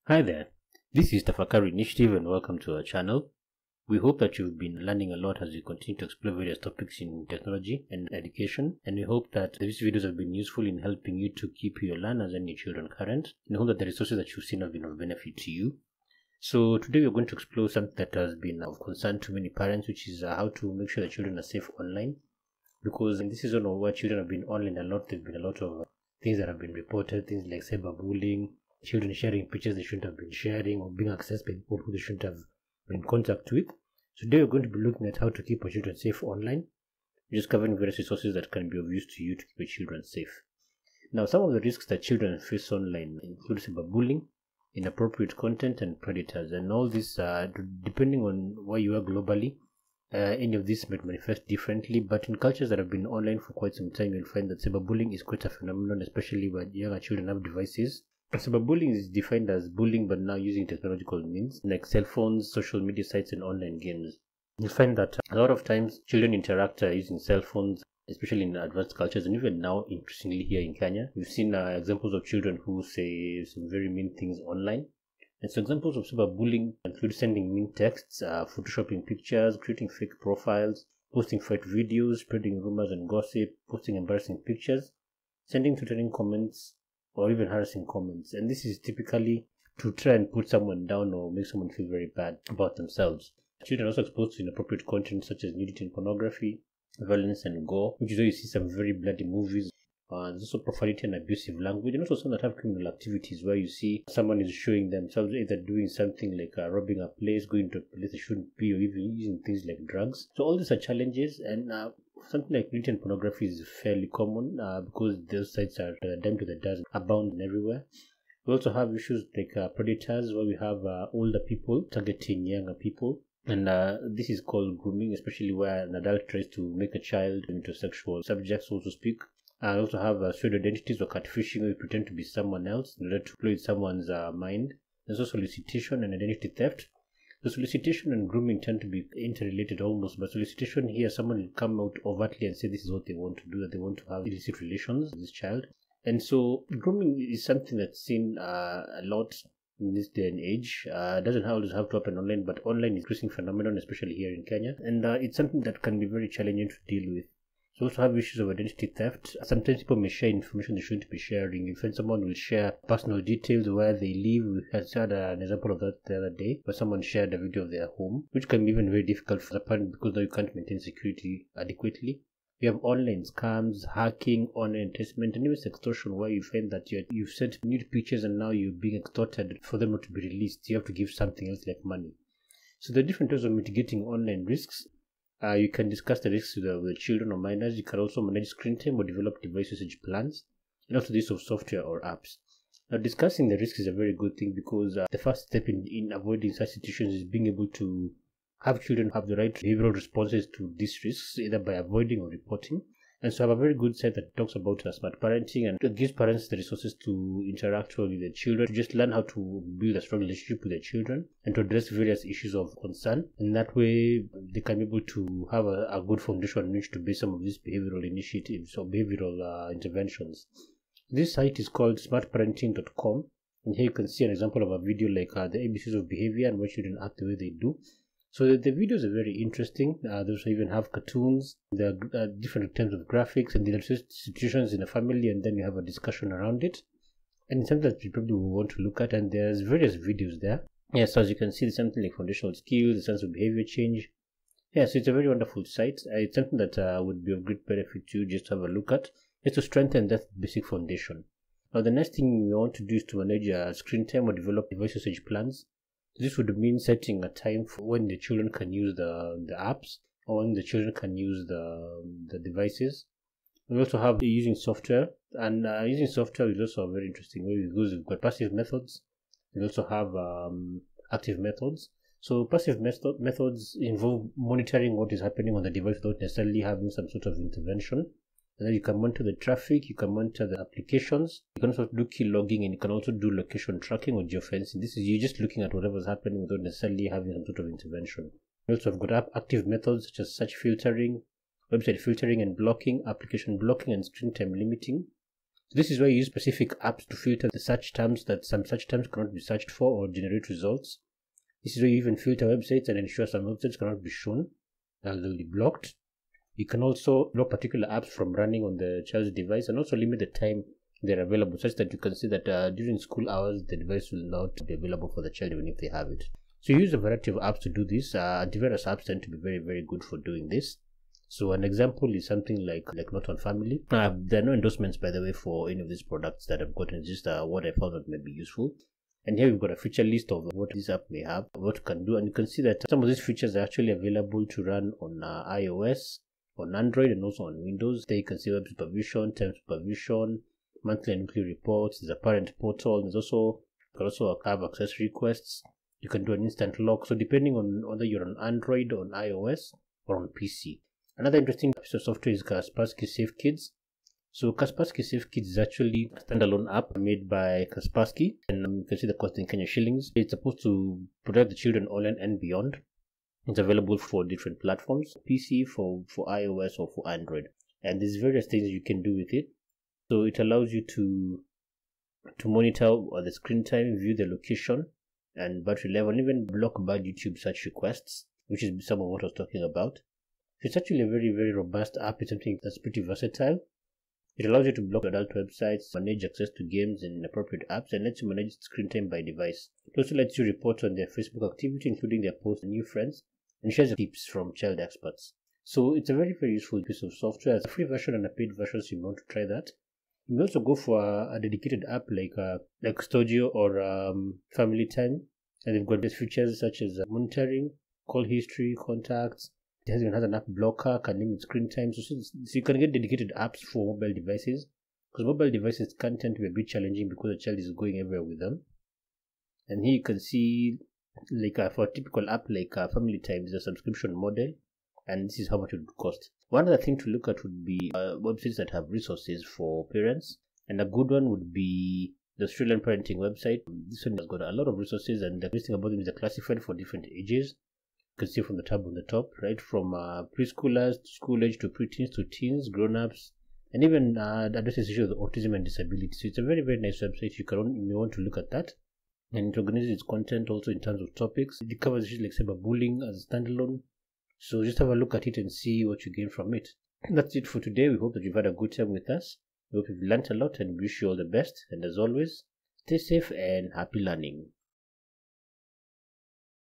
Hi there, this is Tafakari Initiative and welcome to our channel. We hope that you've been learning a lot as we continue to explore various topics in technology and education, and we hope that these videos have been useful in helping you to keep your learners and your children current, and hope that the resources that you've seen have been of benefit to you. So today we're going to explore something that has been of concern to many parents, which is how to make sure that children are safe online. Because in this season where children have been online a lot, there have been a lot of things that have been reported, things like cyberbullying, children sharing pictures they shouldn't have been sharing, or being accessed by people who they shouldn't have been in contact with. So today we're going to be looking at how to keep our children safe online, just covering various resources that can be of use to you to keep your children safe. Now, some of the risks that children face online include cyberbullying, inappropriate content, and predators. And all this, depending on where you are globally, any of this might manifest differently, but in cultures that have been online for quite some time, you'll find that cyberbullying is quite a phenomenon, especially when younger children have devices. Cyberbullying is defined as bullying, but now using technological means like cell phones, social media sites, and online games. You find that a lot of times children interact using cell phones, especially in advanced cultures, and even now increasingly here in Kenya. We've seen examples of children who say some very mean things online. And so examples of cyberbullying include sending mean texts, photoshopping pictures, creating fake profiles, posting fake videos, spreading rumors and gossip, posting embarrassing pictures, sending threatening comments, or even harassing comments. And this is typically to try and put someone down or make someone feel very bad about themselves. Children are also exposed to inappropriate content such as nudity and pornography, violence and gore, which is where you see some very bloody movies. There's also profanity and abusive language, and also some that have criminal activities where you see someone is showing themselves either doing something like robbing a place, going to a place they shouldn't be, or even using things like drugs. So all these are challenges, and something like nudity and pornography is fairly common because those sites are done to the dust, abound everywhere. We also have issues like predators, where we have older people targeting younger people. And this is called grooming, especially where an adult tries to make a child into a sexual subject, so to speak. I also have pseudo identities or catfishing, where you pretend to be someone else in order to exploit someone's mind. There's also solicitation and identity theft. The solicitation and grooming tend to be interrelated almost, but solicitation here, someone will come out overtly and say this is what they want to do, that they want to have illicit relations with this child. And so grooming is something that's seen a lot in this day and age. It doesn't always have to happen online, but online is an increasing phenomenon, especially here in Kenya. And it's something that can be very challenging to deal with. So also have issues of identity theft. Sometimes people may share information they shouldn't be sharing. You find someone will share personal details, where they live. We had an example of that the other day, where someone shared a video of their home, which can be even very difficult for the parent because now you can't maintain security adequately. You have online scams, hacking, online enticement, and even extortion, where you find that you've sent nude pictures and now you're being extorted for them not to be released. You have to give something else like money. So there are different ways of mitigating online risks. You can discuss the risks with children or minors. You can also manage screen time or develop device usage plans, and also the use of software or apps. Now, discussing the risks is a very good thing because the first step in avoiding such situations is being able to have children have the right behavioral responses to these risks, either by avoiding or reporting. And so I have a very good site that talks about smart parenting and it gives parents the resources to interact with their children, to just learn how to build a strong relationship with their children and to address various issues of concern. And that way they can be able to have a good foundation on which to base some of these behavioral initiatives or behavioral interventions. This site is called smartparenting.com, and here you can see an example of a video like the ABCs of behavior and why children act the way they do. So the videos are very interesting. They also even have cartoons. There are different types of graphics and different situations in a family, and then you have a discussion around it. And it's something that you probably will want to look at, and there's various videos there. Yeah, so as you can see, there's something like foundational skills, the sense of behavior change. Yeah, so it's a very wonderful site. It's something that would be of great benefit to you just to have a look at, just to strengthen that basic foundation. Now, the next thing we want to do is to manage screen time or develop device usage plans. This would mean setting a time for when the children can use the apps or when the children can use the devices. We also have using software, and using software is also a very interesting way because we've got passive methods. We also have active methods. So passive methods involve monitoring what is happening on the device without necessarily having some sort of intervention. And then you can monitor the traffic, you can monitor the applications, you can also do key logging, and you can also do location tracking or geofencing. This is you just looking at whatever's happening without necessarily having some sort of intervention. We also have got active methods such as search filtering, website filtering and blocking, application blocking, and screen time limiting. This is where you use specific apps to filter the search terms that some search terms cannot be searched for or generate results. This is where you even filter websites and ensure some websites cannot be shown and they'll be blocked. You can also block particular apps from running on the child's device and also limit the time they're available, such that you can see that during school hours the device will not be available for the child even if they have it. So you use a variety of apps to do this. Antivirus apps tend to be very, very good for doing this. So an example is something like Not on Family. There are no endorsements, by the way, for any of these products that I've gotten. It's just what I found that may be useful. And here we've got a feature list of what this app may have, what it can do, and you can see that some of these features are actually available to run on iOS, on Android, and also on Windows. There you can see web supervision, time supervision, monthly and weekly reports. There's a parent portal. There's also you can also have access requests. You can do an instant lock. So depending on whether you're on Android, on iOS, or on PC. Another interesting piece of software is Kaspersky Safe Kids. So Kaspersky Safe Kids is actually a standalone app made by Kaspersky, and you can see the cost in Kenya shillings. It's supposed to protect the children online and beyond. It's available for different platforms, PC, for iOS, or for Android. And there's various things you can do with it. So it allows you to monitor the screen time, view the location and battery level, and even block bad YouTube search requests, which is some of what I was talking about. So it's actually a very, very robust app. It's something that's pretty versatile. It allows you to block adult websites, manage access to games and inappropriate apps, and lets you manage screen time by device. It also lets you report on their Facebook activity, including their posts and new friends, and shares tips from child experts. So it's a very, very useful piece of software. It's a free version and a paid version, so you want to try that. You can also go for a dedicated app like Studio or Family Time, and they've got these features such as monitoring, call history, contacts. It even has an app blocker, can limit screen time. So you can get dedicated apps for mobile devices, because mobile devices can tend to be a bit challenging because the child is going everywhere with them. And here you can see, for a typical app like Family Time, there's a subscription model, and this is how much it would cost. One other thing to look at would be websites that have resources for parents, and a good one would be the Australian parenting website. This one has got a lot of resources, and the best thing about them is they're classified for different ages. You can see from the tab on the top, right, from preschoolers to school age to preteens to teens, grown-ups, and even addresses issues of autism and disability. So it's a very, very nice website. You may want to look at that. And it organizes its content also in terms of topics. It covers issues like cyberbullying as a standalone. So just have a look at it and see what you gain from it. That's it for today. We hope that you've had a good time with us. We hope you've learned a lot and wish you all the best. And as always, stay safe and happy learning.